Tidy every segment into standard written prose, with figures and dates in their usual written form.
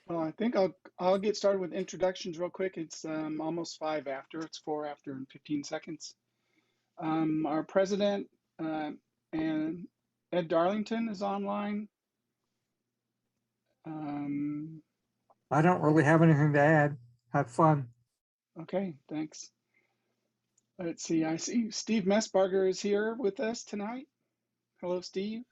Well, I think I'll get started with introductions real quick. It's almost 5 after. It's 4 after in 15 seconds. Our president and Ed Darlington is online. Um, I don't really have anything to add. Have fun. okay, thanks. Let's see. I see Steve Messbarger is here with us tonight. Hello, Steve.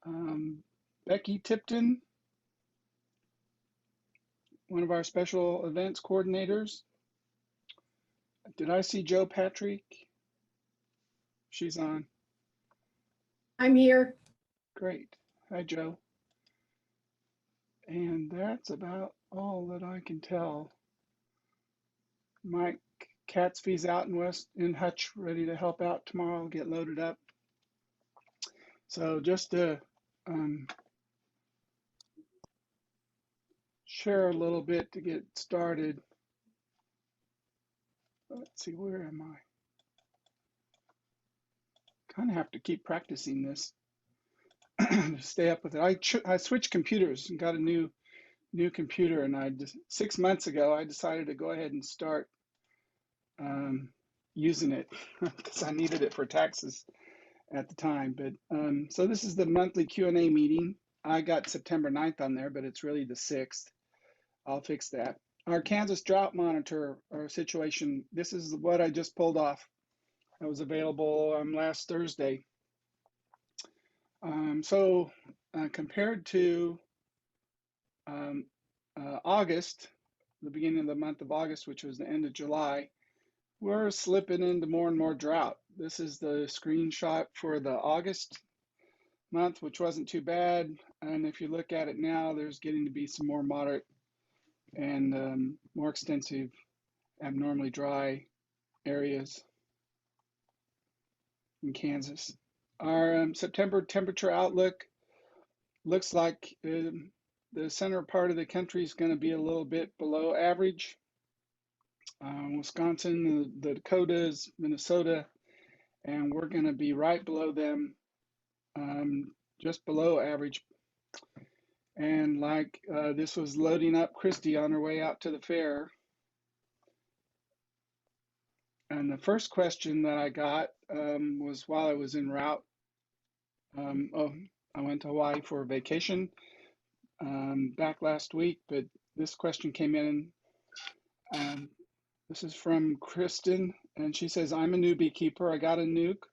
Um, Becky Tipton, one of our special events coordinators. Did I see Joe Patrick? She's on. I'm here. Great. Hi, Joe. And that's about all that I can tell. Mike Catsby's out in Hutch, ready to help out tomorrow, get loaded up. So just to share a little bit to get started. Let's see, where am I? Kind of have to keep practicing this to stay up with it. I switched computers and got a new computer, and 6 months ago I decided to go ahead and start using it because I needed it for taxes at the time. But so this is the monthly Q&A meeting. I got September 9th on there, but it's really the 6th. I'll fix that. Our Kansas drought monitor or situation, this is what I just pulled off. That was available last Thursday. So compared to August, the beginning of the month of August, which was the end of July, we're slipping into more and more drought. This is the screenshot for the August month, which wasn't too bad. And if you look at it now, there's getting to be some more moderate and more extensive, abnormally dry areas in Kansas. Our September temperature outlook looks like the center part of the country is going to be a little bit below average. Wisconsin, the Dakotas, Minnesota, and we're going to be right below them, just below average. And like this was loading up Christy on her way out to the fair. And the first question that I got was while I was en route. I went to Hawaii for a vacation back last week, but this question came in. This is from Kristen, and she says, I'm a new beekeeper. I got a nuke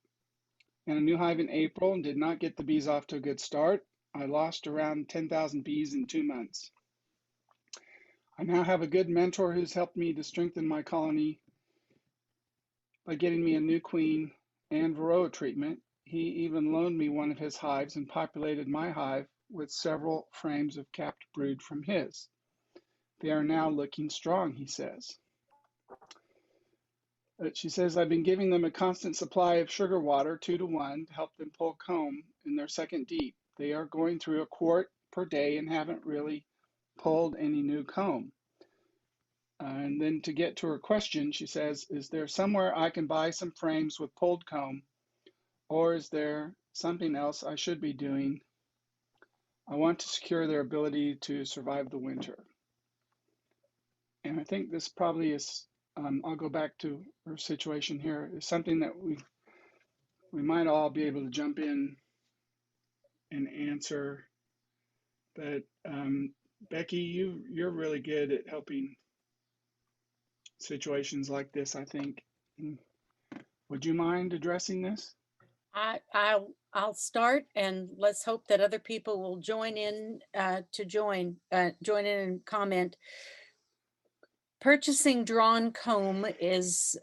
and a new hive in April and did not get the bees off to a good start. I lost around 10,000 bees in 2 months. I now have a good mentor who's helped me to strengthen my colony by getting me a new queen and varroa treatment. He even loaned me one of his hives and populated my hive with several frames of capped brood from his. They are now looking strong, he says. She says, I've been giving them a constant supply of sugar water, 2 to 1, to help them pull comb in their second deep. They are going through a quart per day and haven't really pulled any new comb. And then to get to her question, she says, is there somewhere I can buy some frames with pulled comb, or is there something else I should be doing? I want to secure their ability to survive the winter. And I think this probably is, I'll go back to her situation here, is something that we might all be able to jump in and answer. But Becky, you're really good at helping situations like this, I think. Would you mind addressing this? I'll start, and let's hope that other people will join in join in and comment. Purchasing drawn comb is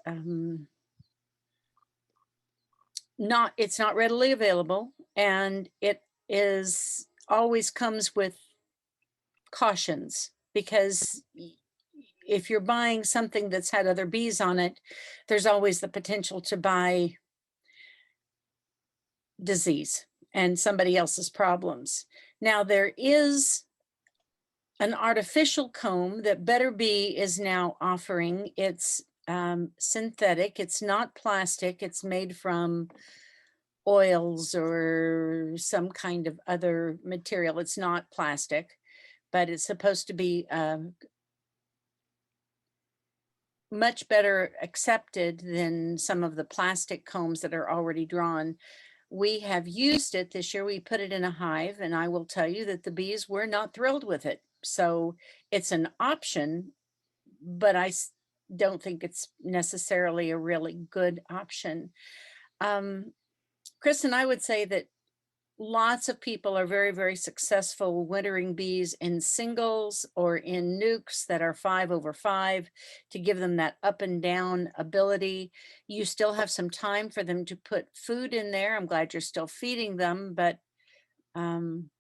it's not readily available, and it is always comes with cautions, because if you're buying something that's had other bees on it, there's always the potential to buy disease and somebody else's problems. Now, there is an artificial comb that Better Bee is now offering. It's synthetic. It's not plastic. It's made from oils or some kind of other material. It's not plastic, but it's supposed to be much better accepted than some of the plastic combs that are already drawn. We have used it this year. We put it in a hive, and I will tell you that the bees were not thrilled with it. So it's an option, but don't think it's necessarily a really good option. Kristen, I would say that lots of people are very, very successful wintering bees in singles or in nukes that are 5/5 to give them that up and down ability. You still have some time for them to put food in there. I'm glad you're still feeding them, but kind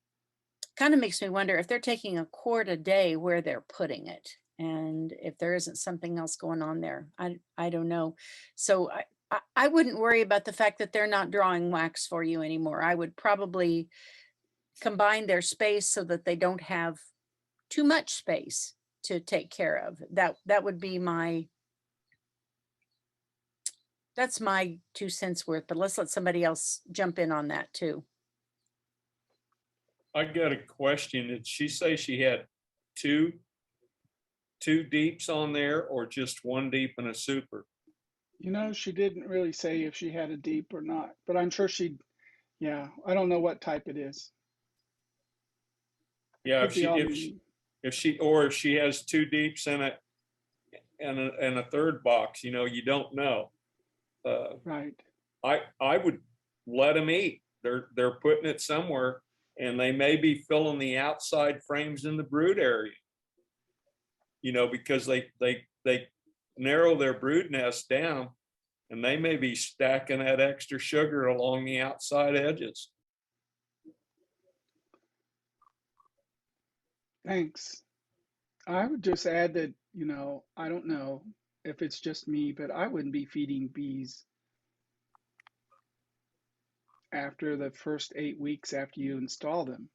of makes me wonder if they're taking a quart a day where they're putting it, and if there isn't something else going on there. I don't know. So I wouldn't worry about the fact that they're not drawing wax for you anymore. I would probably combine their space so that they don't have too much space to take care of. That would be that's my 2 cents worth, but let's let somebody else jump in on that too. I got a question. Did she say she had two deeps on there, or just one deep and a super? You know, she didn't really say if she had a deep or not, but I'm sure yeah, I don't know what type it is. Yeah, Could be all if she has two deeps in it and a third box, you don't know. right. I would let them eat. They're putting it somewhere, and they may be filling the outside frames in the brood area. Because they narrow their brood nest down, and they may be stacking that extra sugar along the outside edges. Thanks. I would just add that, I don't know if it's just me, but I wouldn't be feeding bees after the first 8 weeks after you install them.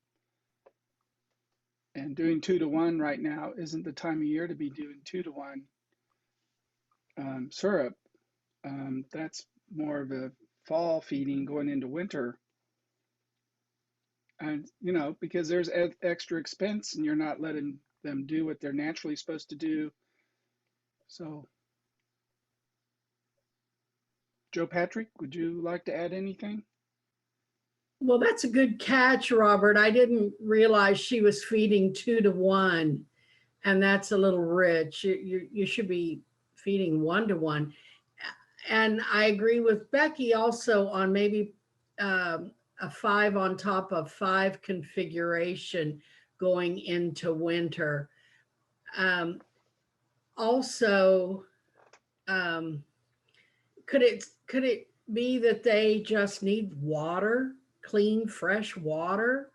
And doing 2-to-1 right now isn't the time of year to be doing 2-to-1 syrup. That's more of a fall feeding going into winter. And, because there's extra expense and you're not letting them do what they're naturally supposed to do. So, Joe Patrick, would you like to add anything? Well, that's a good catch, Robert. I didn't realize she was feeding 2-to-1, and that's a little rich. You should be feeding 1-to-1. And I agree with Becky also on maybe a 5 on top of 5 configuration going into winter. Also, could it be that they just need water, clean, fresh water?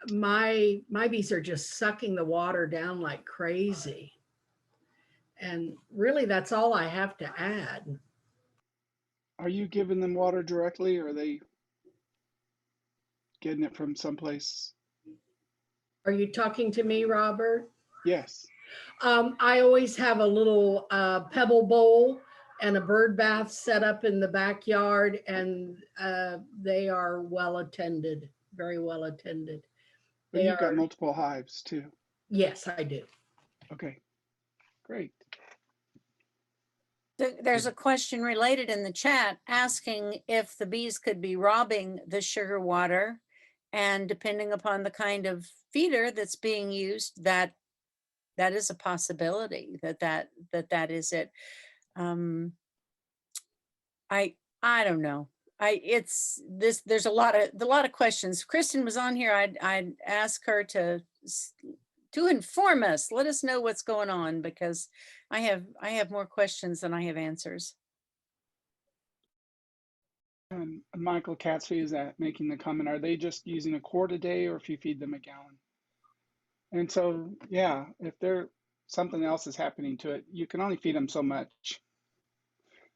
My bees are just sucking the water down like crazy. And really, that's all I have to add. Are you giving them water directly, or are they getting it from someplace? Are you talking to me, Robert? Yes. I always have a little pebble bowl and a bird bath set up in the backyard, and they are well attended, very well attended. But you've got multiple hives too. Yes, I do. Okay, great. There's a question related in the chat asking if the bees could be robbing the sugar water, and depending upon the kind of feeder that's being used, that is a possibility. That is it. I don't know. There's a lot of questions. Kristen was on here. I'd ask her to inform us. Let us know what's going on, because I have more questions than I have answers. Michael Catsby is making the comment, are they just using a quart a day, or if you feed them a gallon? And so, yeah, if something else is happening to it, you can only feed them so much,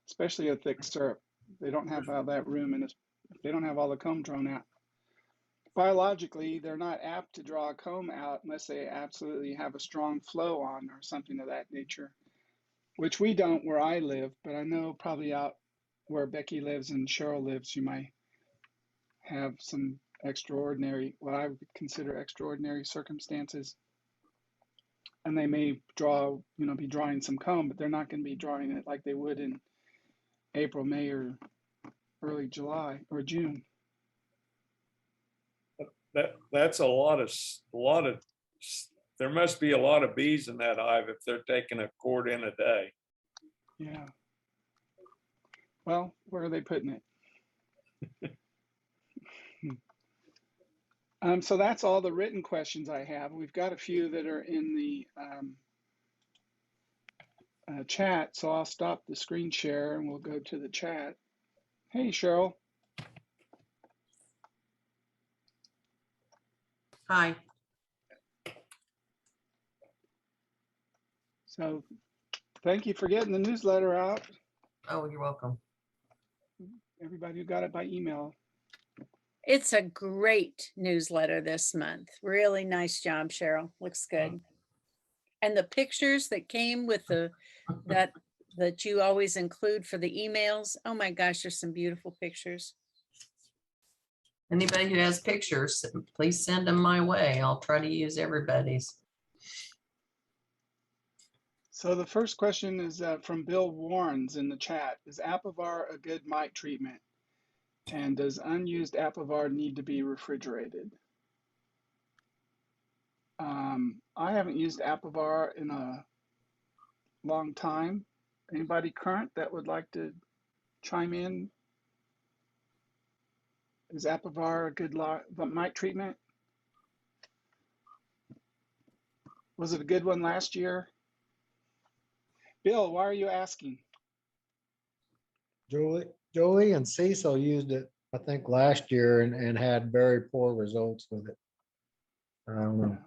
especially a thick syrup. They don't have all that room, and if they don't have all the comb drawn out. Biologically, they're not apt to draw a comb out unless they absolutely have a strong flow on or something of that nature, which we don't where I live, but I know probably out where Becky lives and Cheryl lives, you might have some extraordinary, what I would consider extraordinary circumstances. And they may draw, be drawing some comb, but they're not going to be drawing it like they would in April, May, or early July or June. That's a lot of, there must be a lot of bees in that hive if they're taking a quart in a day. Yeah. Well, where are they putting it? So that's all the written questions I have. We've got a few that are in the chat, so I'll stop the screen share and we'll go to the chat. Hey, Cheryl. Hi. So thank you for getting the newsletter out. Oh, you're welcome. Everybody who got it by email. It's a great newsletter this month. Really nice job, Cheryl. Looks good. And the pictures that came with that you always include for the emails. Oh my gosh, there's some beautiful pictures. Anybody who has pictures, please send them my way. I'll try to use everybody's. So the first question is from Bill Warrens in the chat. Is Apivar a good mite treatment? And does unused Apivar need to be refrigerated? I haven't used Apivar in a long time. Anybody current that would like to chime in? Is Apivar a good mite treatment? Was it a good one last year? Bill, why are you asking? Julie and Cecil used it, I think, last year and had very poor results with it. I don't know.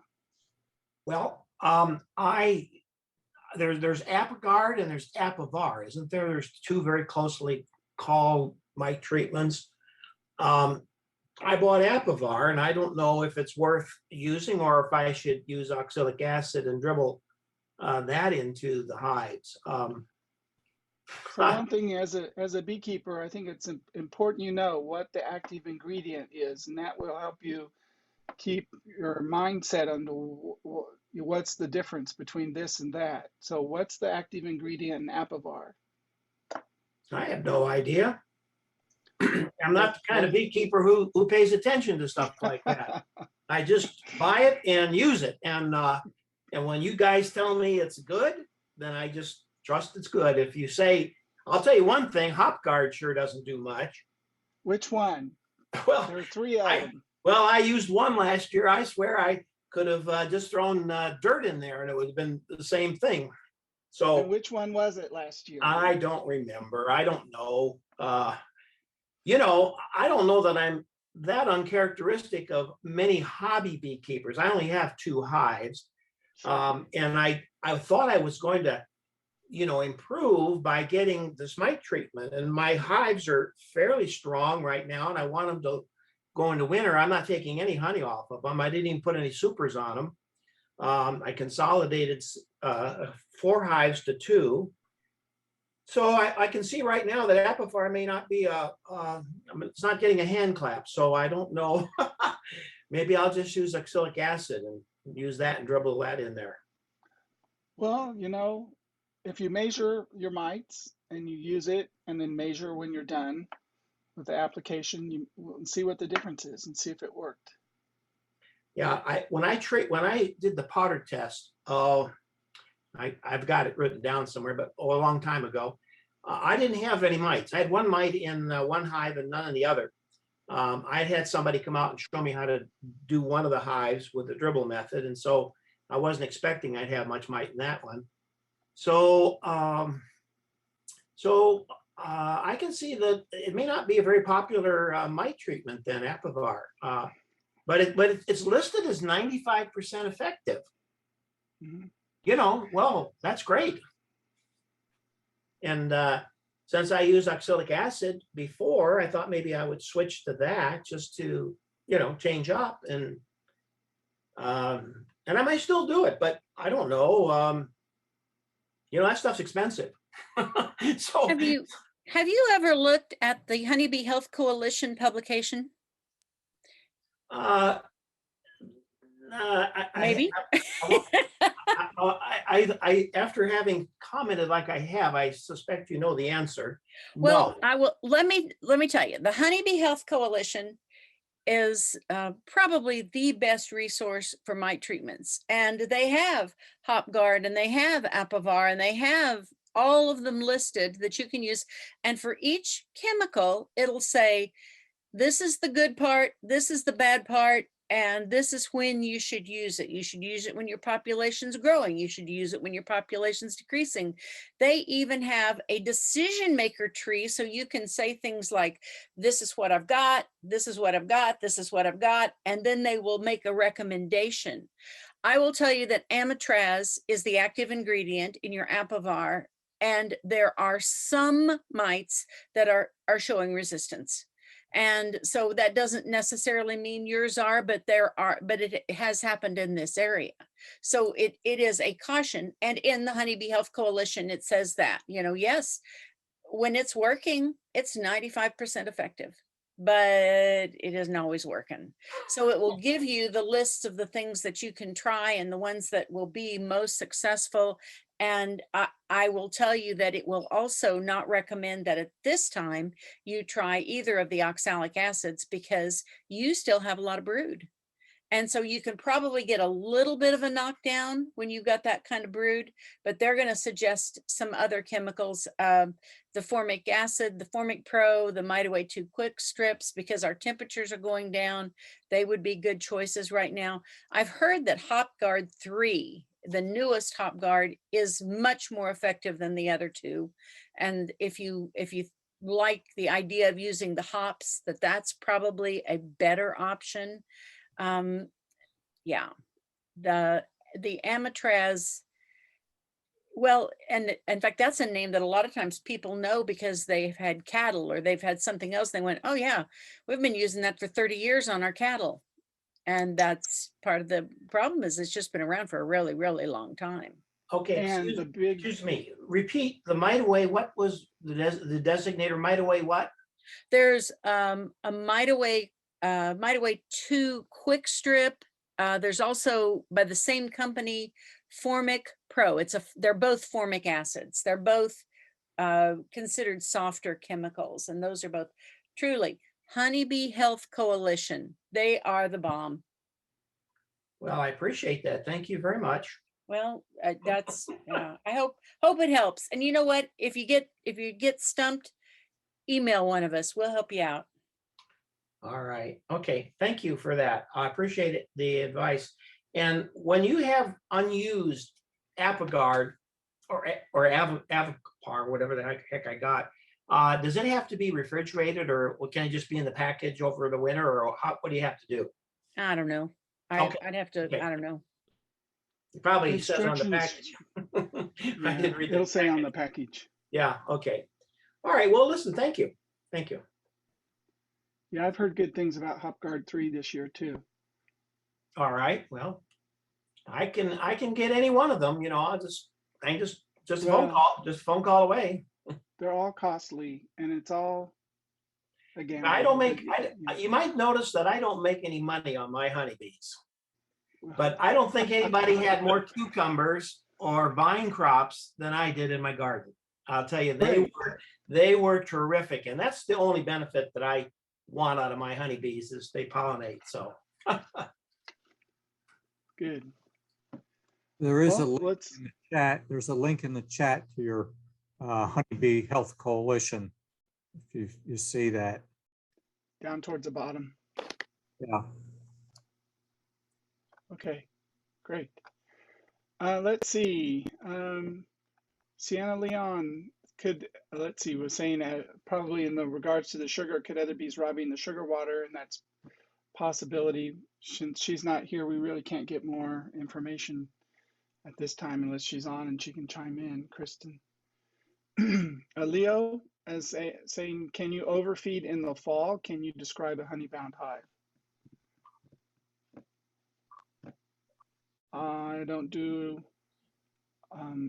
Well, there's Apigard and there's Apivar, isn't there? There's two very closely called mite treatments. I bought Apivar, and I don't know if it's worth using or if I should use oxalic acid and dribble that into the hives. So one thing, as a beekeeper, I think it's important you know what the active ingredient is, and that will help you keep your mindset on what's the difference between this and that. So what's the active ingredient in Apivar? I have no idea. I'm not the kind of beekeeper who pays attention to stuff like that. I just buy it and use it. And when you guys tell me it's good, then I just trust it's good. If you say, I'll tell you one thing, HopGuard sure doesn't do much. Which one? Well, there are three of them. Well, I used one last year. I swear I could have just thrown dirt in there and it would have been the same thing. So and which one was it last year? I don't remember. I don't know. I don't know that I'm that uncharacteristic of many hobby beekeepers. I only have 2 hives. And I thought I was going to, improve by getting this mite treatment. And my hives are fairly strong right now, and I want them to go into winter. I'm not taking any honey off of them. I didn't even put any supers on them. I consolidated 4 hives to 2. So I can see right now that Apivar may not be it's not getting a hand clap. So I don't know. Maybe I'll just use oxalic acid and use that and dribble that in there. Well, if you measure your mites and you use it and then measure when you're done with the application, you see what the difference is and see if it worked. Yeah, when I did the Potter test, I've got it written down somewhere, but a long time ago, I didn't have any mites. I had 1 mite in one hive and none in the other. I had somebody come out and show me how to do one of the hives with the dribble method, and so I wasn't expecting I'd have much mite in that one. So, I can see that it may not be a very popular mite treatment then, Apivar, but it's listed as 95% effective. Mm-hmm. Well, that's great. And since I used oxalic acid before, I thought maybe I would switch to that just to, change up, and I might still do it, but I don't know. That stuff's expensive. So Have you ever looked at the Honeybee Health Coalition publication? Uh, Maybe. after having commented like I have, I suspect you know the answer. Well, No. I will, let me tell you, the Honeybee Health Coalition is probably the best resource for mite treatments. And they have HopGuard and they have Apivar and they have all of them listed that you can use. And for each chemical, it'll say, this is the good part, this is the bad part, and this is when you should use it. You should use it when your population's growing. You should use it when your population's decreasing. They even have a decision maker tree, so you can say things like, this is what I've got, this is what I've got, this is what I've got, and then they will make a recommendation. I will tell you that amitraz is the active ingredient in your Apivar, and there are some mites that are showing resistance. And so that doesn't necessarily mean yours are, but it has happened in this area. So it is a caution. And in the Honeybee Health Coalition, it says that, yes, when it's working, it's 95% effective, but it isn't always working. So it will give you the lists of the things that you can try and the ones that will be most successful. And I will tell you that it will also not recommend that at this time you try either of the oxalic acids because you still have a lot of brood. And so you can probably get a little bit of a knockdown when you've got that kind of brood, but they're going to suggest some other chemicals, the formic acid, the formic pro, the Mitaway 2 quick strips, because our temperatures are going down. They would be good choices right now. I've heard that HopGuard 3, the newest HopGuard, is much more effective than the other two. And if you like the idea of using the hops, that's probably a better option. Yeah, the amitraz, well, and in fact, that's a name that a lot of times people know because they've had cattle or they've had something else. They went, oh yeah, we've been using that for 30 years on our cattle. And that's part of the problem, is it's just been around for a really, really long time. Okay, And excuse me, repeat the Mitaway. What was the designator Mitaway what? There's a Mitaway 2 quick strip. There's also, by the same company, Formic Pro. They're both formic acids. They're both considered softer chemicals, and those are both truly Honeybee Health Coalition. They are the bomb. Well, I appreciate that. Thank you very much. Well, that's I hope it helps. And you know what? If you get stumped, email one of us. We'll help you out. All right. Okay. Thank you for that. I appreciate it, the advice. And when you have unused ApiGuard or Avipar, whatever the heck I got, does it have to be refrigerated, or can it just be in the package over the winter, or what do you have to do? I don't know. Okay. I'd have to. Okay. I don't know. It probably says on the package. I didn't read it'll say on the package. Yeah. Okay. All right. Well, listen. Thank you. Thank you. Yeah, I've heard good things about HopGuard 3 this year too. All right. Well, I can get any one of them. I'll just a phone call away. They're all costly, and it's all, again. You might notice that I don't make any money on my honeybees, but I don't think anybody had more cucumbers or vine crops than I did in my garden. I'll tell you, they were terrific, and that's the only benefit that I want out of my honeybees is they pollinate. So good. There is a Well, link in the chat. There's a link in the chat to your Honeybee Health Coalition. If you see that. Down towards the bottom. Yeah. Okay, great. Let's see. Sienna Leon was saying probably in the regards to the sugar, could other bees robbing the sugar water? And that's possibility. Since she's not here, we really can't get more information at this time unless she's on and she can chime in. Kristen. Leo is saying, can you overfeed in the fall? Can you describe a honey-bound hive? I don't do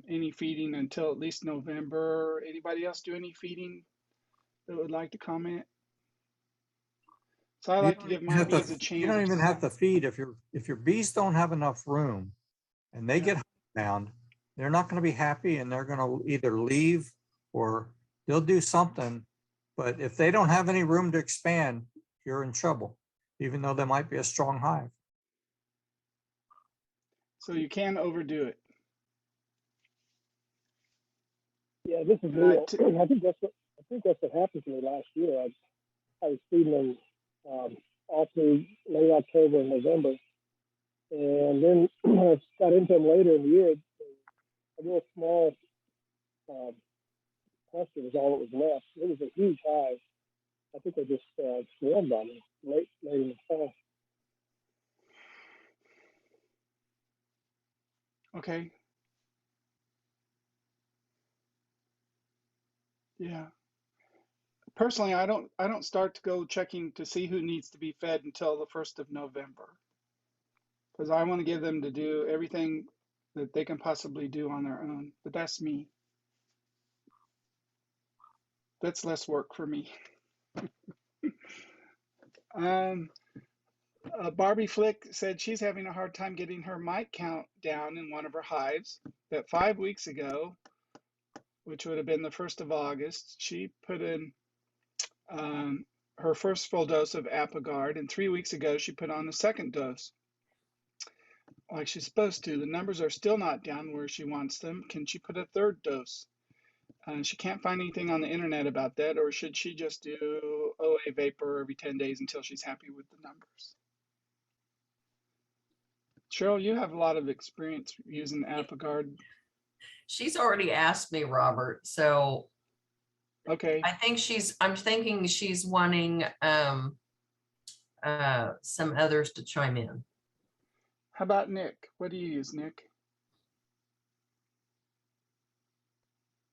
any feeding until at least November. Anybody else do any feeding that would like to comment? So I You like to don't give even my have to- bees a chance. You don't even have to feed. If your bees don't have enough room and they get bound, they're not going to be happy, and they're going to either leave or they'll do something. But if they don't have any room to expand, you're in trouble, even though there might be a strong hive. So you can overdo it. Yeah, this is Neil. I think that's what happened to me last year. I was feeding them all through late October and November, and then I got into them later in the year. A real small cluster was all that was left. It was a huge hive. I think they just swarmed on me late in the fall. Okay. Yeah. Personally, I don't start to go checking to see who needs to be fed until the 1st of November, because I want to give them to do everything that they can possibly do on their own. But that's me. That's less work for me. Barbie Flick said she's having a hard time getting her mite count down in one of her hives. That 5 weeks ago, which would have been the 1st of August, she put in her first full dose of Apogard, and 3 weeks ago she put on the second dose, like she's supposed to. The numbers are still not down where she wants them. Can she put a third dose? She can't find anything on the internet about that, or should she just do OA vapor every 10 days until she's happy with the numbers? Cheryl, you have a lot of experience using Apogard. She's already asked me, Robert, so Okay. I'm thinking she's wanting some others to chime in. How about Nick? What do you use, Nick?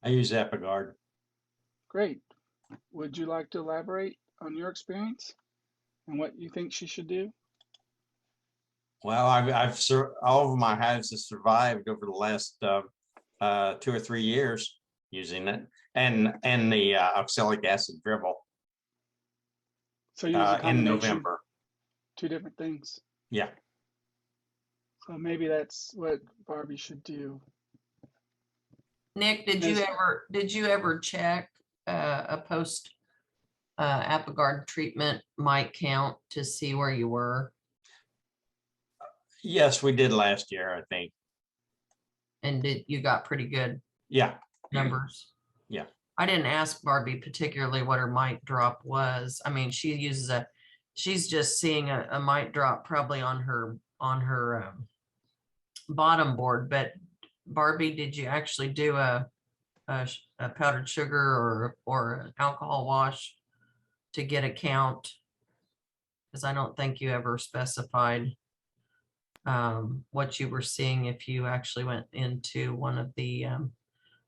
I use Apogard. Great. Would you like to elaborate on your experience and what you think she should do? Well, all of my hives have survived over the last 2 or 3 years using it, and the oxalic acid dribble. So you use a in combination, November. 2 different things. Yeah. So maybe that's what Barbie should do. Nick, did you ever check a post Apogard treatment mite count to see where you were? Yes, we did last year, I think. And you got pretty good numbers? Yeah. I didn't ask Barbie particularly what her mite drop was. I mean, she's just seeing a mite drop probably on her bottom board. But Barbie, did you actually do a powdered sugar or an alcohol wash to get a count? Because I don't think you ever specified what you were seeing if you actually went into one of the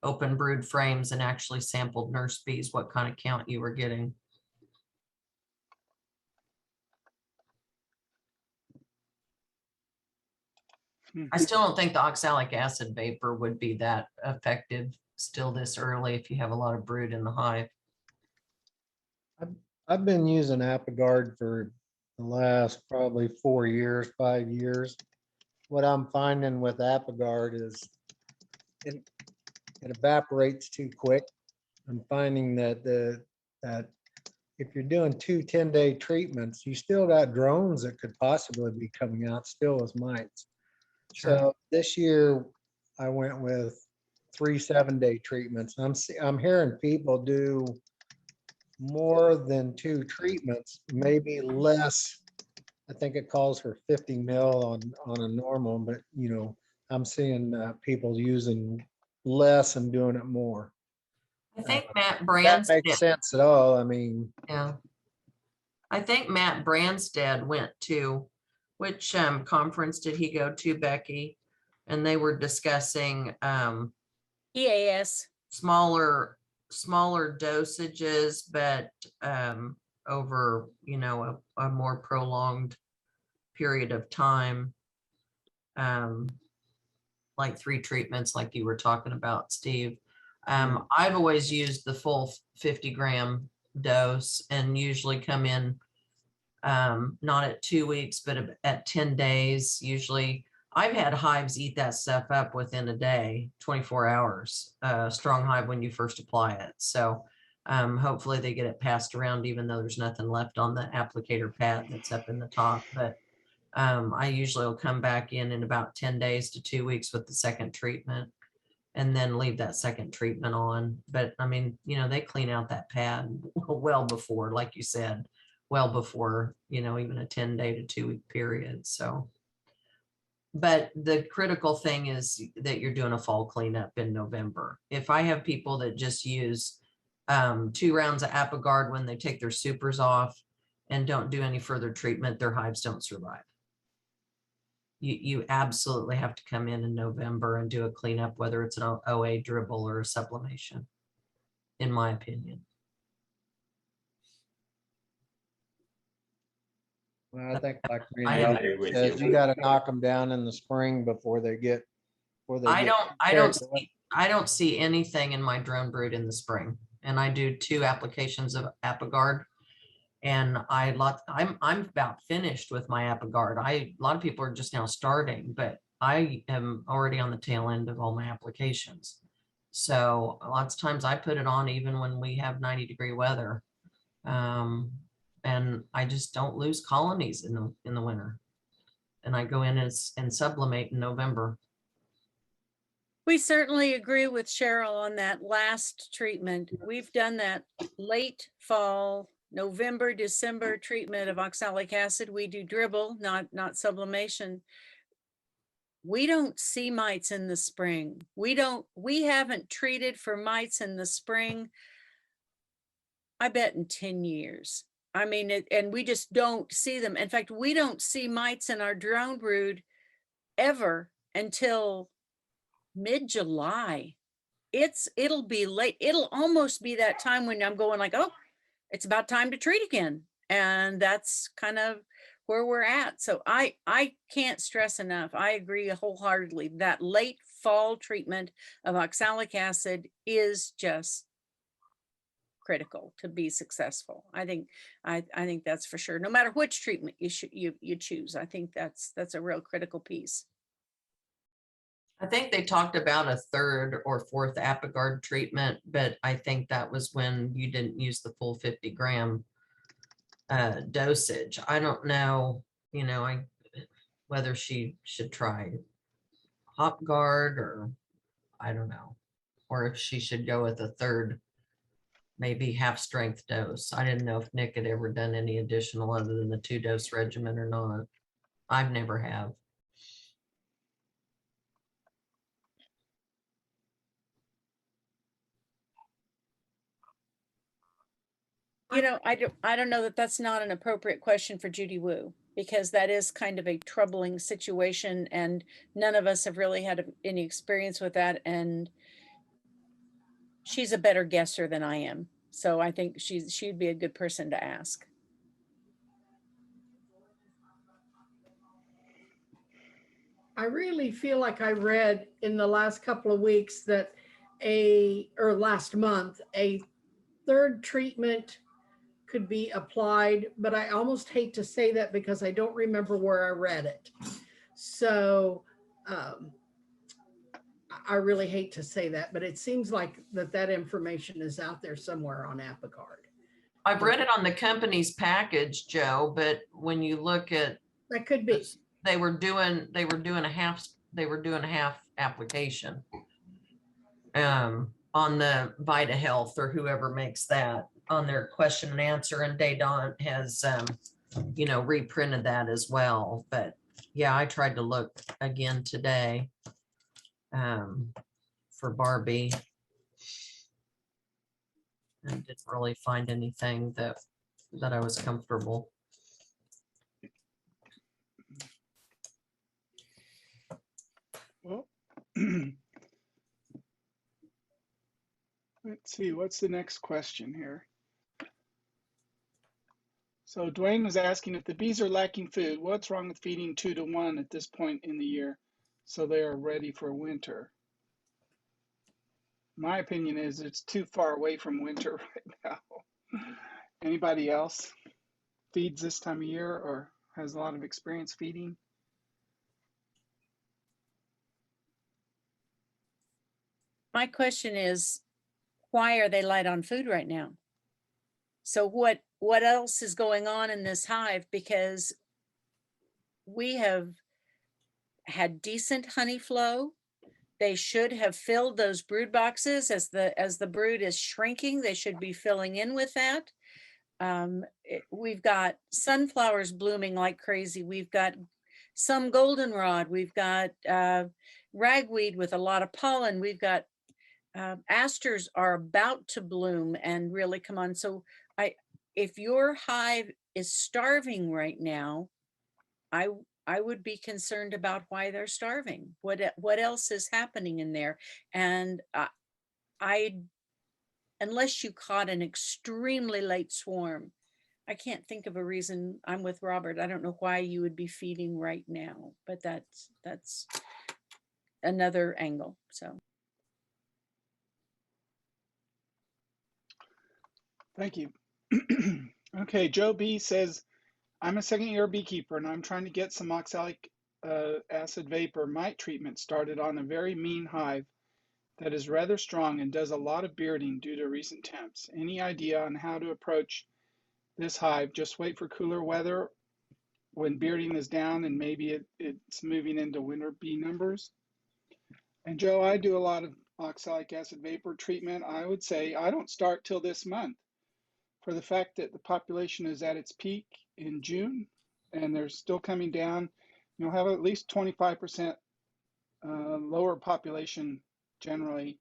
open brood frames and actually sampled nurse bees, what kind of count you were getting. I still don't think the oxalic acid vapor would be that effective still this early if you have a lot of brood in the hive. I've been using Apogard for the last probably 4 years, 5 years. What I'm finding with Apogard is it evaporates too quick. I'm finding that that if you're doing 2 10-day treatments, you still got drones that could possibly be coming out still as mites. Sure. So this year I went with 3 7-day treatments. I'm hearing people do more than 2 treatments, maybe less. I think it calls for 50 mil on a normal, but I'm seeing people using less and doing it more. I think Matt That Branstad. makes sense at all. I mean, Yeah. I think Matt Branstad went to, which conference did he go to, Becky? And they were discussing EAS. smaller dosages, but over a more prolonged period of time, like 3 treatments like you were talking about, Steve. I've always used the full 50 gram dose and usually come in not at 2 weeks, but at 10 days. Usually I've had hives eat that stuff up within a day, 24 hours, strong hive when you first apply it. So hopefully they get it passed around, even though there's nothing left on the applicator pad that's up in the top. But I usually will come back in about 10 days to 2 weeks with the second treatment and then leave that second treatment on. But I mean, you know, they clean out that pad well before, like you said, well before, you know, even a 10-day to 2 week period. So, but the critical thing is that you're doing a fall cleanup in November. If I have people that just use 2 rounds of Apogard when they take their supers off and don't do any further treatment, their hives don't survive. You absolutely have to come in November and do a cleanup, whether it's an OA dribble or a sublimation, in my opinion. Well, I think like I Randy agree with says, you. you gotta knock them down in the spring before they get. I don't see anything in my drone brood in the spring, and I do 2 applications of Apogard, and I'm about finished with my Apogard. A lot of people are just now starting, but I am already on the tail end of all my applications. So lots of times I put it on even when we have 90-degree weather, and I just don't lose colonies in the winter. And I go in and sublimate in November. We certainly agree with Cheryl on that last treatment. We've done that late fall, November, December treatment of oxalic acid. We do dribble, not sublimation. We don't see mites in the spring. We haven't treated for mites in the spring, I bet, in 10 years. I mean, and we just don't see them. In fact, we don't see mites in our drone brood ever until mid-July. It'll be late. It'll almost be that time when I'm going like, oh, it's about time to treat again. And that's kind of where we're at. So I can't stress enough. I agree wholeheartedly that late fall treatment of oxalic acid is just critical to be successful. I think that's for sure. No matter which treatment you choose, I think that's a real critical piece. I think they talked about a 3rd or 4th Apogard treatment, but I think that was when you didn't use the full 50 gram dosage. I don't know, you know, whether she should try Hopguard, or I don't know, or if she should go with a 3rd, maybe half strength dose. I didn't know if Nick had ever done any additional other than the 2-dose regimen or not. I've never have. You know, I don't know that that's not an appropriate question for Judy Wu, because that is kind of a troubling situation and none of us have really had any experience with that. And she's a better guesser than I am. So I think she'd be a good person to ask. I really feel like I read in the last couple of weeks that last month, a 3rd treatment could be applied, but I almost hate to say that because I don't remember where I read it. So I really hate to say that, but it seems like that information is out there somewhere on Apogard. I've read it on the company's package, Joe, but when you look at, that could be, they were doing a half application on the Vita Health or whoever makes that on their question and answer, and Daydon has you know, reprinted that as well. But yeah, I tried to look again today for Barbie and didn't really find anything that I was comfortable. Well, let's see, what's the next question here? So Dwayne was asking, if the bees are lacking food, what's wrong with feeding 2 to 1 at this point in the year so they are ready for winter? My opinion is it's too far away from winter right now. Anybody else feeds this time of year or has a lot of experience feeding? My question is, why are they light on food right now? So what else is going on in this hive? Because we have had decent honey flow. They should have filled those brood boxes as the brood is shrinking. They should be filling in with that. We've got sunflowers blooming like crazy. We've got some goldenrod. We've got ragweed with a lot of pollen. We've got asters are about to bloom and really come on. So if your hive is starving right now, I would be concerned about why they're starving. What else is happening in there? And unless you caught an extremely late swarm, I can't think of a reason. I'm with Robert. I don't know why you would be feeding right now, but that's another angle. So. Thank you. Okay, Joe B says, I'm a second-year beekeeper and I'm trying to get some oxalic acid vapor mite treatment started on a very mean hive that is rather strong and does a lot of bearding due to recent temps. Any idea on how to approach this hive? Just wait for cooler weather when bearding is down and maybe it's moving into winter bee numbers? And Joe, I do a lot of oxalic acid vapor treatment. I would say I don't start till this month, for the fact that the population is at its peak in June and they're still coming down. You'll have at least 25% lower population generally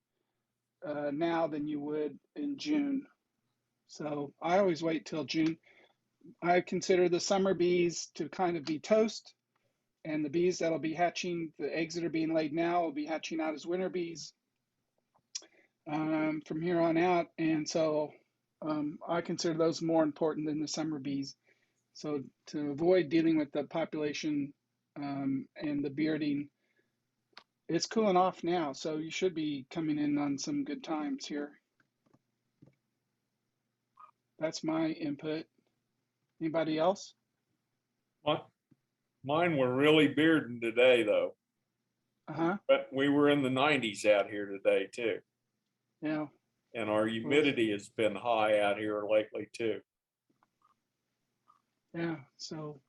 now than you would in June. So I always wait till June. I consider the summer bees to kind of be toast, and the bees that'll be hatching, the eggs that are being laid now will be hatching out as winter bees from here on out. And so I consider those more important than the summer bees. So to avoid dealing with the population and the bearding, it's cooling off now. So you should be coming in on some good times here. That's my input. Anybody else? Mine were really bearding today though. Uh-huh. But we were in the 90s out here today too. Yeah. And our humidity has been high out here lately too. Yeah, so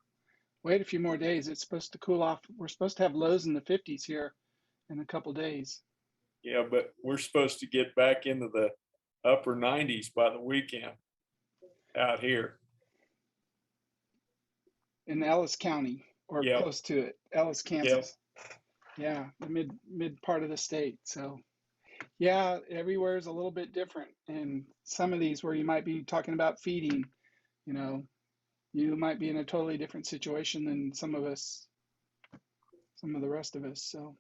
wait a few more days. It's supposed to cool off. We're supposed to have lows in the 50s here in a couple days. Yeah, but we're supposed to get back into the upper 90s by the weekend out here. In Ellis County or close to it, Ellis, Kansas. Yeah, the mid part of the state. So yeah, everywhere is a little bit different. And some of these where you might be talking about feeding, you know, you might be in a totally different situation than some of us, some of the rest of us. So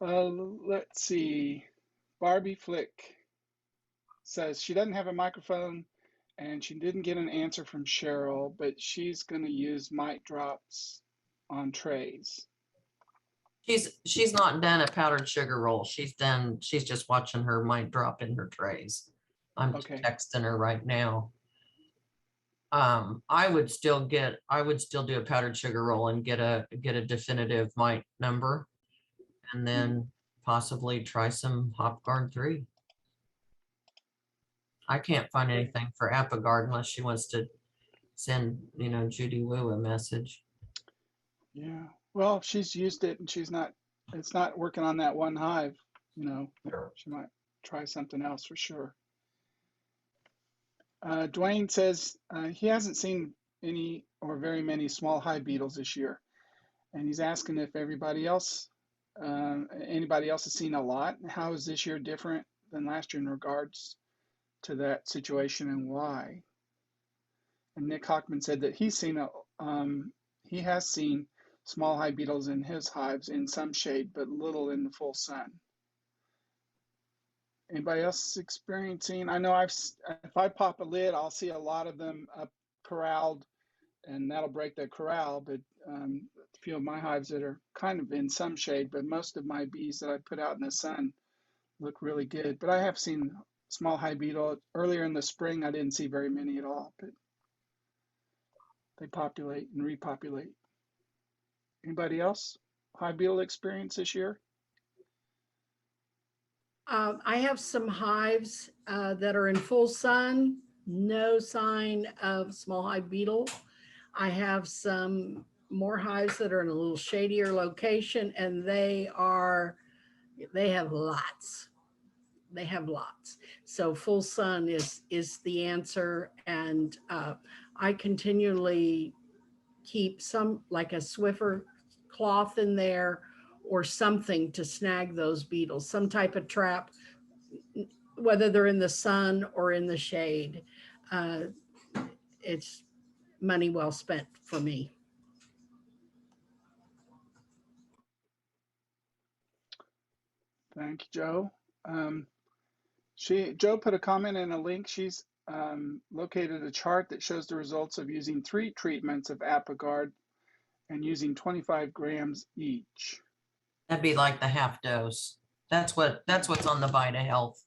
let's see. Barbie Flick says she doesn't have a microphone and she didn't get an answer from Cheryl, but she's going to use mite drops on trays. She's not done a powdered sugar roll. She's just watching her mite drop in her trays. I'm texting her right now. I would still do a powdered sugar roll and get a definitive mite number, and then possibly try some HopGuard 3. I can't find anything for ApiGuard unless she wants to send, Judy Wu a message. Yeah, well, she's used it and it's not working on that one hive, she might try something else for sure. Dwayne says he hasn't seen any or very many small hive beetles this year. And he's asking if anybody else has seen a lot. How is this year different than last year in regards to that situation and why? And Nick Hockman said that he has seen small hive beetles in his hives in some shade, but little in the full sun. Anybody else experiencing? I know if I pop a lid, I'll see a lot of them up corralled, and that'll break the corral. But a few of my hives that are kind of in some shade, but most of my bees that I put out in the sun look really good. But I have seen small hive beetle. Earlier in the spring, I didn't see very many at all, but they populate and repopulate. Anybody else? Hive beetle experience this year? I have some hives that are in full sun, no sign of small hive beetle. I have some more hives that are in a little shadier location, and they have lots. They have lots. So full sun is the answer. And I continually keep some, like a Swiffer cloth in there or something to snag those beetles, some type of trap, whether they're in the sun or in the shade. It's money well spent for me. Thank you, Joe. Joe put a comment in a link. She's located a chart that shows the results of using 3 treatments of Apogard and using 25 grams each. That'd be like the half dose. That's what's on the Vita Health.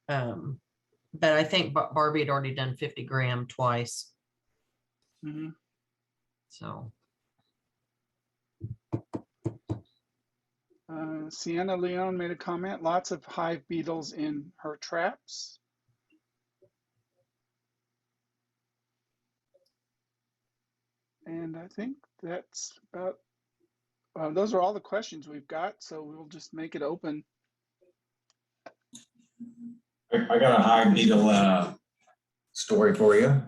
But I think Barbie had already done 50 gram twice. Mm-hmm. So. Sienna Leone made a comment, lots of hive beetles in her traps. And I think that's about, those are all the questions we've got, so we'll just make it open. I got a hive beetle story for you.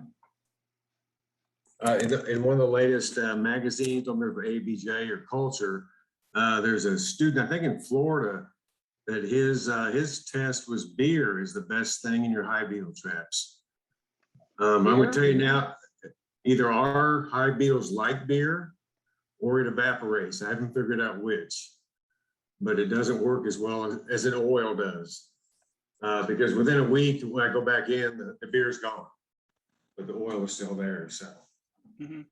In one of the latest magazines, don't remember ABJ or Culture, there's a student, I think in Florida, that his test was beer is the best thing in your hive beetle traps. I'm going to tell you now, either our hive beetles like beer or it evaporates. I haven't figured out which, but it doesn't work as well as an oil does. Because within a week, when I go back in, the beer's gone, but the oil is still there. So. Mm-hmm.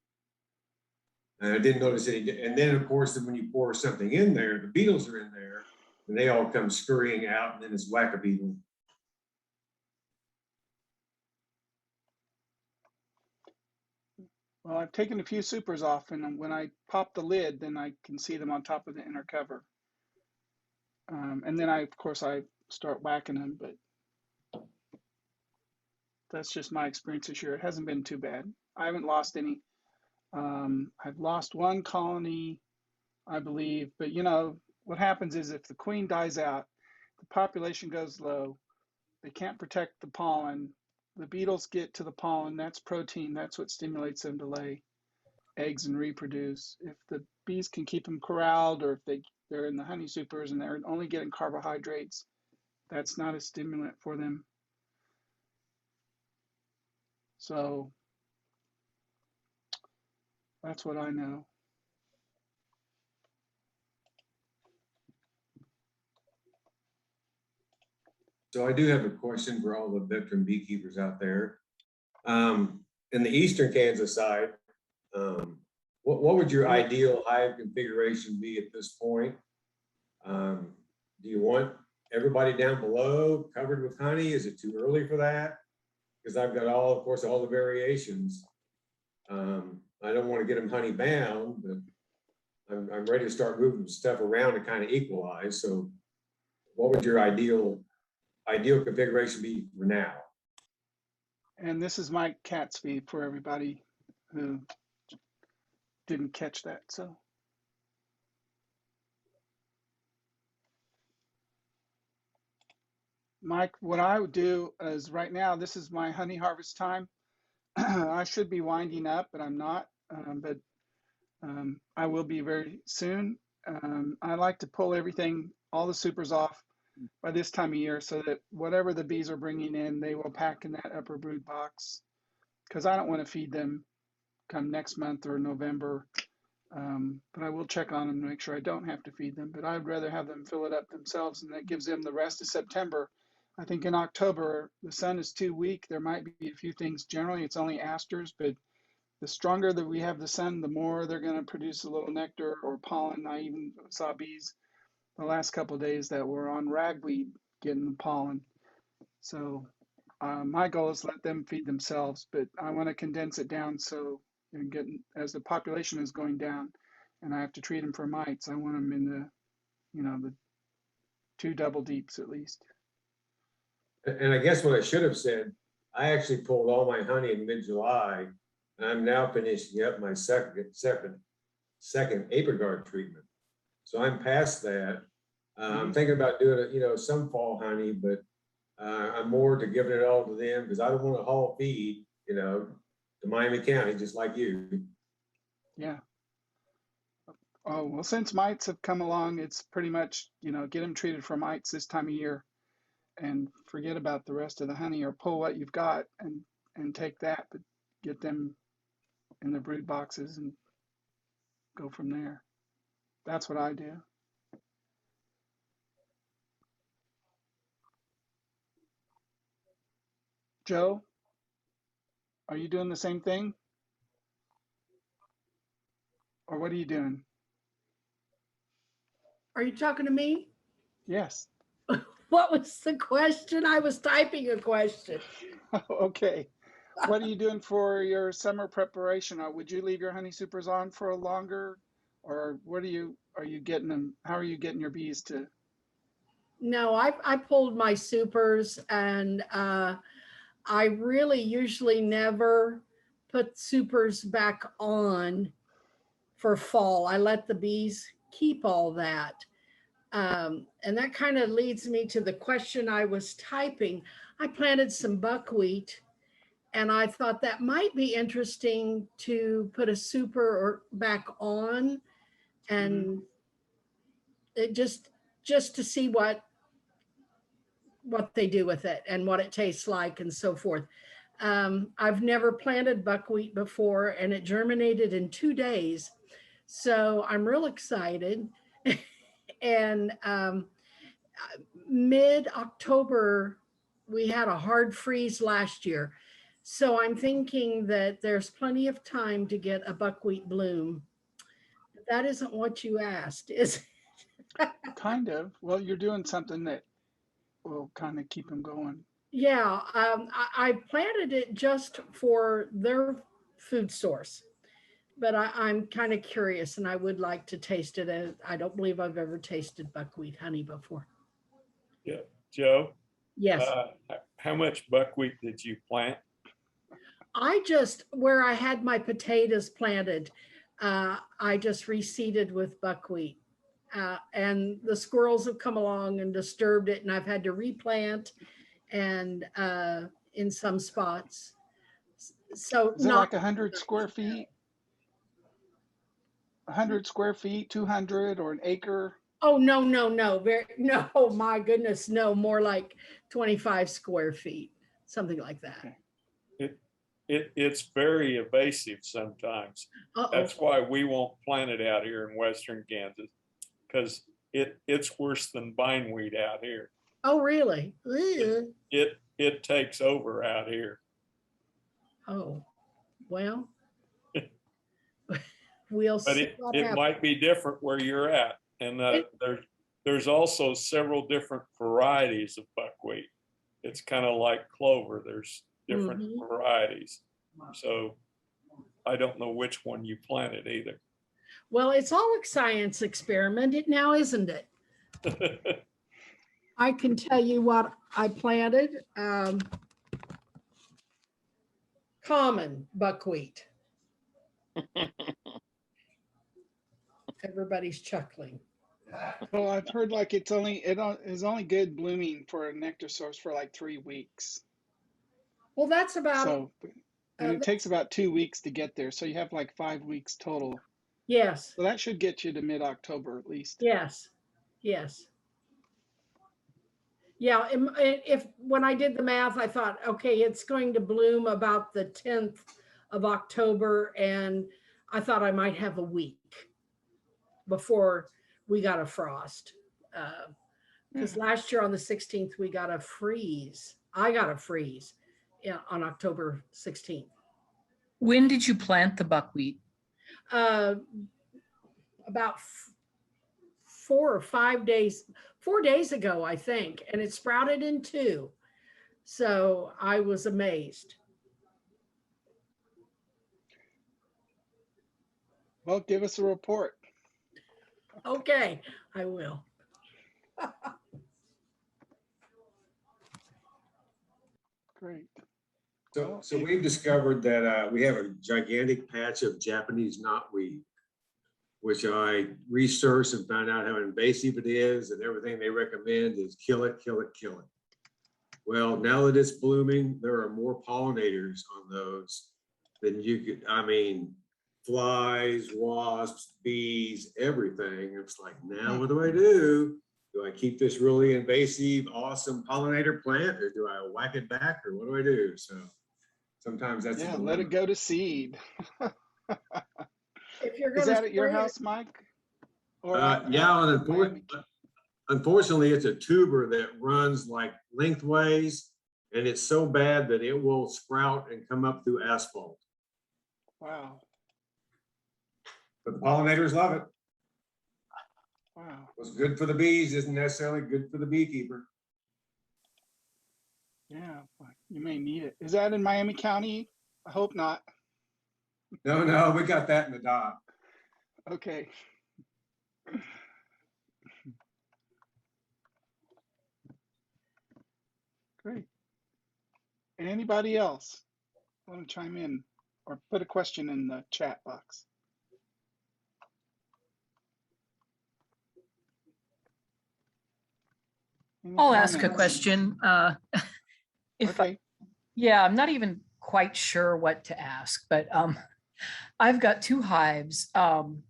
And I didn't notice any. And then, of course, when you pour something in there, the beetles are in there, and they all come scurrying out, and then it's whack-a-beetle. Well, I've taken a few supers off, and when I pop the lid, then I can see them on top of the inner cover. And then of course, I start whacking them, but that's just my experience this year. It hasn't been too bad. I haven't lost any. I've lost one colony, I believe, but you know, what happens is if the queen dies out, the population goes low, they can't protect the pollen, the beetles get to the pollen, that's protein, that's what stimulates them to lay eggs and reproduce. If the bees can keep them corralled, or if they're in the honey supers and they're only getting carbohydrates, that's not a stimulant for them. So that's what I know. So I do have a question for all the veteran beekeepers out there. In the eastern Kansas side, what would your ideal hive configuration be at this point? Do you want everybody down below covered with honey? Is it too early for that? Because I've got of course, all the variations. I don't want to get them honey bound, but I'm ready to start moving stuff around to kind of equalize. So what would your ideal configuration be for now? And this is my cat's feed for everybody who didn't catch that. So Mike, what I would do is right now, this is my honey harvest time. I should be winding up, but I'm not. But I will be very soon. I like to pull everything, all the supers off by this time of year so that whatever the bees are bringing in, they will pack in that upper brood box, because I don't want to feed them come next month or November. But I will check on them to make sure I don't have to feed them. But I'd rather have them fill it up themselves, and that gives them the rest of September. I think in October, the sun is too weak. There might be a few things. Generally, it's only asters, but the stronger that we have the sun, the more they're going to produce a little nectar or pollen. I even saw bees the last couple of days that were on ragweed getting the pollen. So my goal is let them feed themselves, but I want to condense it down so and get as the population is going down, and I have to treat them for mites. I want them in the, the 2 double deeps at least. And I guess what I should have said, I actually pulled all my honey in mid-July, and I'm now finishing up my second Apogard treatment. So I'm past that. I'm thinking about doing it, some fall honey, but I'm more to giving it all to them because I don't want to haul feed, to Miami County, just like you. Yeah. Oh, well, since mites have come along, it's pretty much, get them treated for mites this time of year and forget about the rest of the honey, or pull what you've got and take that, but get them in the brood boxes and go from there. That's what I do. Joe, are you doing the same thing? Or what are you doing? Are you talking to me? Yes. What was the question? I was typing a question. Okay. What are you doing for your summer preparation? Would you leave your honey supers on for a longer, or what are you getting them? How are you getting your bees to? No, I pulled my supers, and I really usually never put supers back on for fall. I let the bees keep all that. And that kind of leads me to the question I was typing. I planted some buckwheat, and I thought that might be interesting to put a super or back on, and it just to see what they do with it and what it tastes like and so forth. I've never planted buckwheat before, and it germinated in 2 days. So I'm real excited. And mid-October, we had a hard freeze last year. So I'm thinking that there's plenty of time to get a buckwheat bloom. That isn't what you asked, is it? Kind of. Well, you're doing something that will kind of keep them going. Yeah, I planted it just for their food source, but I'm kind of curious, and I would like to taste it. I don't believe I've ever tasted buckwheat honey before. Yeah, Joe, Yes. how much buckwheat did you plant? I just, where I had my potatoes planted, I just reseeded with buckwheat. And the squirrels have come along and disturbed it, and I've had to replant and in some spots. So is it like 100 square feet? 100 square feet, 200, or an acre? Oh, no, no, my goodness, no, more like 25 square feet, something like that. Okay. It's very evasive sometimes. That's why we won't plant it out here in Western Kansas, because it's worse than bindweed out here. Oh, really? It takes over out here. Oh, well, we'll see. But it might be different where you're at. And there's also several different varieties of buckwheat. It's kind of like clover. There's different varieties. So I don't know which one you planted either. Well, it's all a science experiment now, isn't it? I can tell you what I planted. Common buckwheat. Everybody's chuckling. Well, I've heard like it is only good blooming for a nectar source for like 3 weeks. Well, that's about. So, and it takes about 2 weeks to get there. So you have like 5 weeks total. Yes. So that should get you to mid-October at least. Yes. Yes. Yeah. If when I did the math, I thought, okay, it's going to bloom about the 10th of October, and I thought I might have a week before we got a frost. Because last year on the 16th, we got a freeze. I got a freeze on October 16th. When did you plant the buckwheat? About 4 or 5 days, 4 days ago, I think. And it sprouted in 2. So I was amazed. Well, give us a report. Okay, I will. Great. So we've discovered that we have a gigantic patch of Japanese knotweed, which I researched and found out how invasive it is, and everything they recommend is kill it, kill it, kill it. Well, now that it's blooming, there are more pollinators on those than you could, I mean, flies, wasps, bees, everything. It's like, now what do I do? Do I keep this really invasive, awesome pollinator plant, or do I whack it back, or what do I do? So sometimes that's Yeah, let it go to seed. If you're Is gonna that at your spray it- house, Mike? Or yeah, in and Miami? unfortunately, it's a tuber that runs like lengthways, and it's so bad that it will sprout and come up through asphalt. Wow. But the pollinators love it. Wow. What's good for the bees isn't necessarily good for the beekeeper. Yeah, you may need it. Is that in Miami County? I hope not. No, we got that in the dock. Okay. Great. Anybody else want to chime in or put a question in the chat box? Any I'll ask a comments? question. Okay. Yeah, I'm not even quite sure what to ask, but I've got two hives. One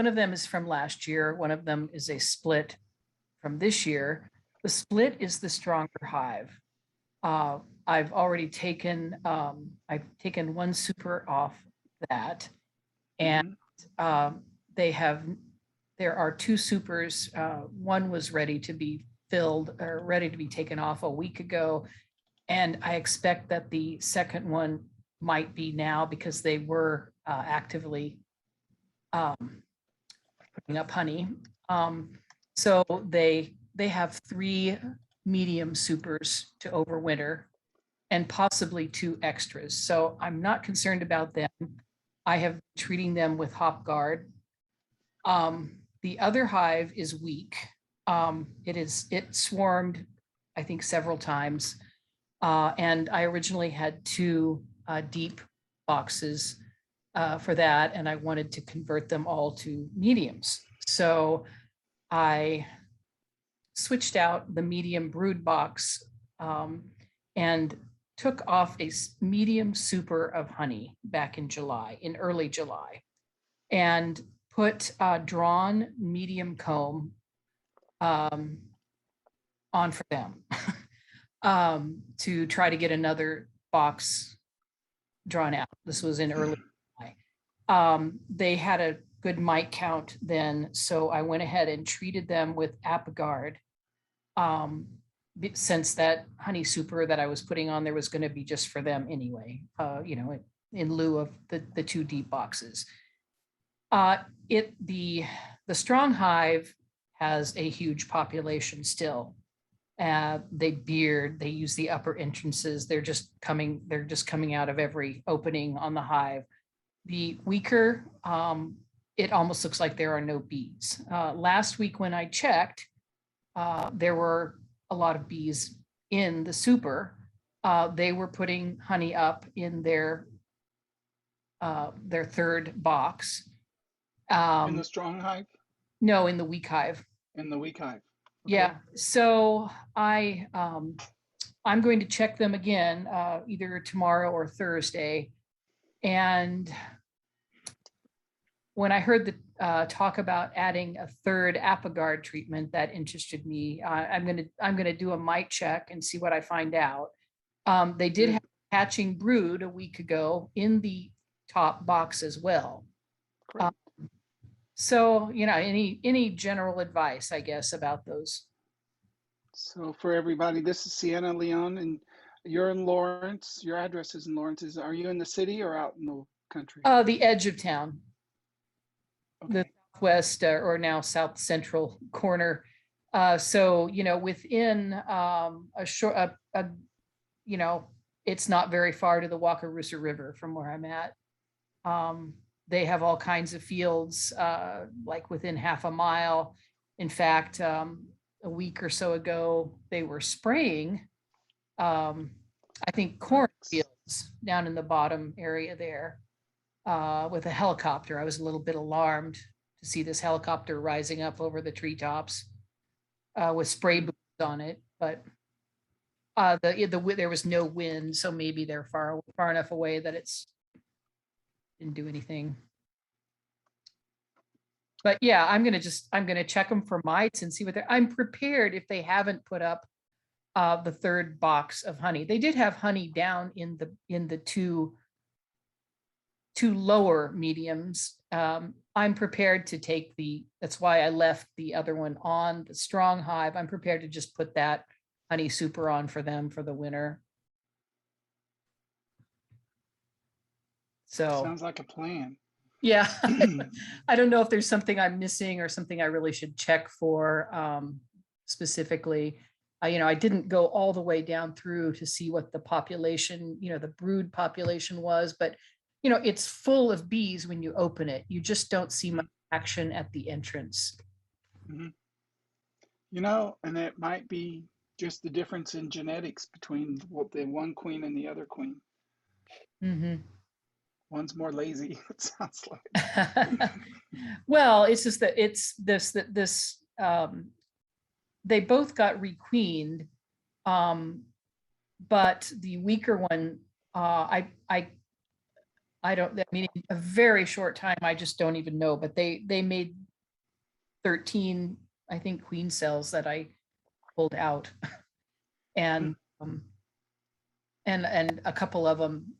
of them is from last year. One of them is a split from this year. The split is the stronger hive. I've already taken, one super off that, and there are two supers. One was ready to be filled or ready to be taken off a week ago. And I expect that the second one might be now because they were actively putting up honey. So they have 3 medium supers to overwinter and possibly 2 extras. So I'm not concerned about them. I have been treating them with Hop Guard. The other hive is weak. It swarmed, I think, several times. And I originally had 2 deep boxes for that, and I wanted to convert them all to mediums. So I switched out the medium brood box and took off a medium super of honey back in early July, and put drawn medium comb on for them to try to get another box drawn out. This was in early July. They had a good mite count then, so I went ahead and treated them with Apogard. Since that honey super that I was putting on there was going to be just for them anyway, in lieu of the 2 deep boxes. The strong hive has a huge population still. They use the upper entrances. They're just coming out of every opening on the hive. The weaker, it almost looks like there are no bees. Last week when I checked, there were a lot of bees in the super. They were putting honey up in their 3rd box. In the strong hive? No, in the weak hive. In the weak hive. Okay. Yeah. So I'm going to check them again, either tomorrow or Thursday. And when I heard the talk about adding a 3rd Apogard treatment, that interested me. I'm gonna do a mite check and see what I find out. They did have hatching brood a week ago in the top box as well. So, any general advice, I guess, about those? So for everybody, this is Sienna Leon, and you're in Lawrence. Your address is in Lawrence. Are you in the city or out in the country? The edge of town. Okay. The southwest or now south central corner. So, within a short, it's not very far to the Wakarusa River from where I'm at. They have all kinds of fields, like within half a mile. In fact, a week or so ago, they were spraying, I think, cornfields down in the bottom area there with a helicopter. I was a little bit alarmed to see this helicopter rising up over the treetops with spray boots on it, but there was no wind, so maybe they're far enough away that it's didn't do anything. But yeah, I'm gonna check them for mites and see what I'm prepared if they haven't put up the third box of honey. They did have honey down in the two lower mediums. I'm prepared to take that's why I left the other one on the strong hive. I'm prepared to just put that honey super on for them for the winter. So sounds like a plan. Yeah, I don't know if there's something I'm missing or something I really should check for specifically. I didn't go all the way down through to see what the population, the brood population was, but it's full of bees when you open it. You just don't see much action at the entrance. And it might be just the difference in genetics between the one queen and the other queen. Mm-hmm. One's more lazy, it sounds like. Well, it's just that they both got requeened, but the weaker one, I don't, in a very short time, I just don't even know, but they made 13, I think, queen cells that I pulled out. And a couple of them,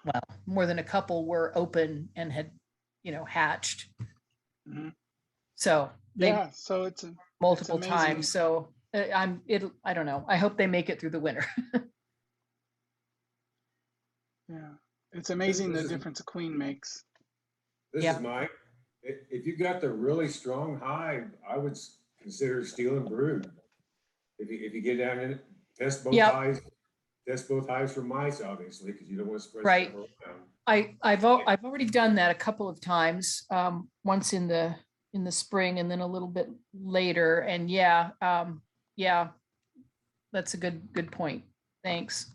well, more than a couple were open and had, hatched. Mm-hmm. So so it's multiple times. So I don't know. I hope they make it through the winter. Yeah, it's amazing the difference a queen makes. This is Mike. If you got the really strong hive, I would consider stealing brood. If you get down in it, test both hives. Test both hives for mice, obviously, because you don't want to spread stuff around. I've already done that a couple of times. Once in the spring and then a little bit later. And that's a good point. Thanks.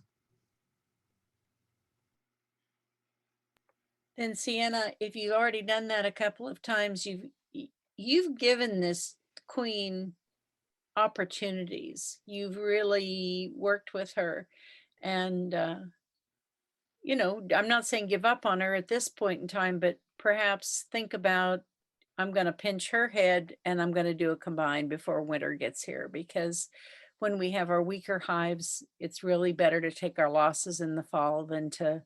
Then Sienna, if you've already done that a couple of times, you've given this queen opportunities. You've really worked with her, and I'm not saying give up on her at this point in time, but perhaps think about, I'm going to pinch her head and I'm going to do a combine before winter gets here, because when we have our weaker hives, it's really better to take our losses in the fall than to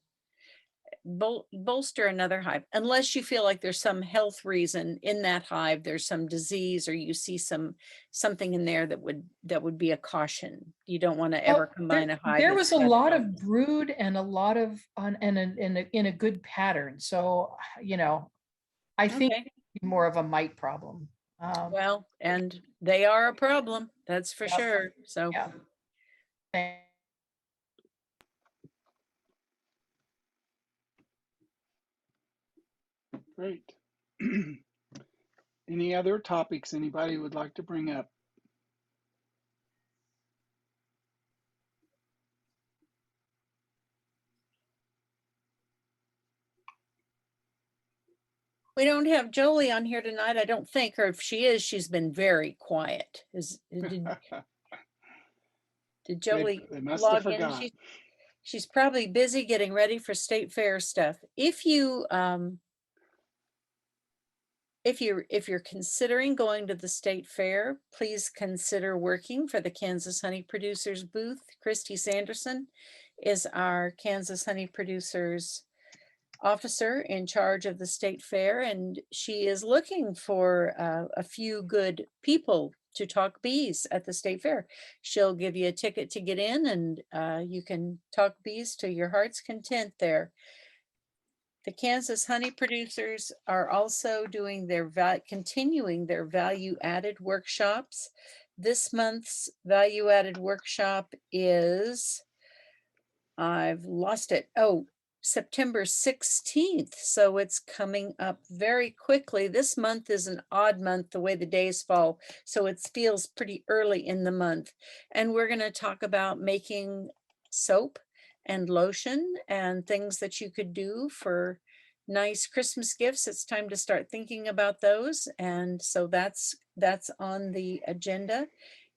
bolster another hive, unless you feel like there's some health reason in that hive, there's some disease, or you see something in there that would be a caution. You don't want to ever combine a hive. There was a lot of brood and a lot of in a good pattern. So I think it's more of a mite problem. Well, and they are a problem, that's for sure. So Great. Any other topics anybody would like to bring up? We don't have Jolie on here tonight, I don't think, or if she is, she's been very quiet. Did Jolie log in? She's probably busy getting ready for state fair stuff. If you're considering going to the state fair, please consider working for the Kansas Honey Producers booth. Christy Sanderson is our Kansas Honey Producers officer in charge of the state fair, and she is looking for a few good people to talk bees at the state fair. She'll give you a ticket to get in, and you can talk bees to your heart's content there. The Kansas Honey Producers are also doing continuing their value-added workshops. this month's value added workshop is, I've lost it. Oh, September 16th. So it's coming up very quickly. This month is an odd month, the way the days fall. So it feels pretty early in the month. And we're going to talk about making soap and lotion and things that you could do for nice Christmas gifts. It's time to start thinking about those. And so that's on the agenda,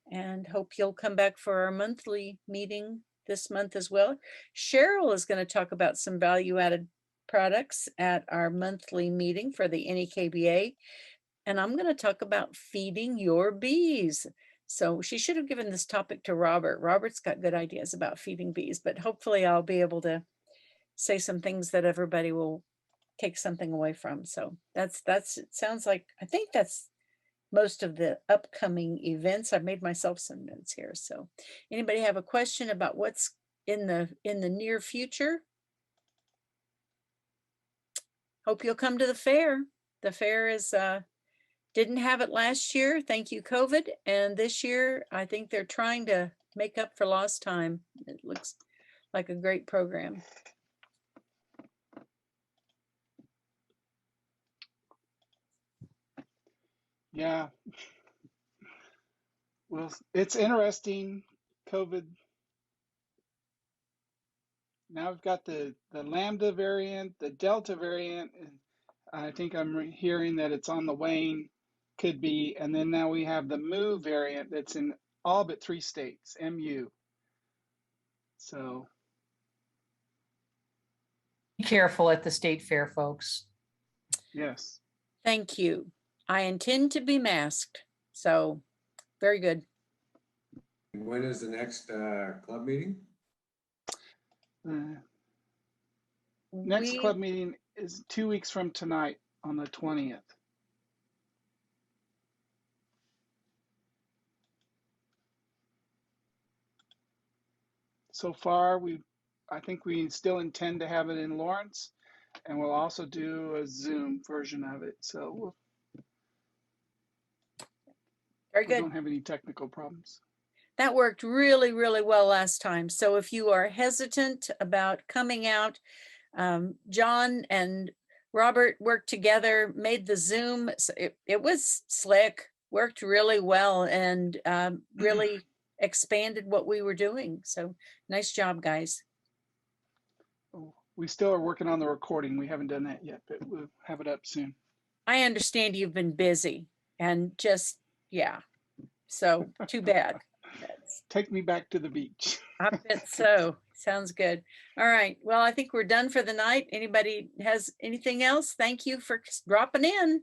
and hope you'll come back for our monthly meeting this month as well. Cheryl is going to talk about some value added products at our monthly meeting for the NEKBA. And I'm going to talk about feeding your bees. So she should have given this topic to Robert. Robert's got good ideas about feeding bees, but hopefully I'll be able to say some things that everybody will take something away from. So that's it sounds like, I think that's most of the upcoming events. I've made myself some notes here. So anybody have a question about what's in the near future? Hope you'll come to the fair. The fair is didn't have it last year, thank you COVID, and this year I think they're trying to make up for lost time. It looks like a great program. Yeah. Well, it's interesting, COVID. Now we've got the Lambda variant, the Delta variant, and I think I'm hearing that it's on the wane, could be, and then now we have the Mu variant that's in all but 3 states, MU. So Be careful at the state fair, folks. yes. Thank you. I intend to be masked. So very good. When is the next club meeting? Next club meeting is 2 weeks from tonight on the 20th. So far, I think we still intend to have it in Lawrence, and we'll also do a Zoom version of it. So Very good. we don't have any technical problems. That worked really, really well last time. So if you are hesitant about coming out, John and Robert worked together, made the Zoom. So it was slick, worked really well, and really expanded what we were doing. So nice job, guys. We still are working on the recording. We haven't done that yet, but we'll have it up soon. I understand you've been busy and just, yeah. So too bad. Take me back to the beach. I bet so. Sounds good. All right. Well, I think we're done for the night. Anybody has anything else? Thank you for dropping in.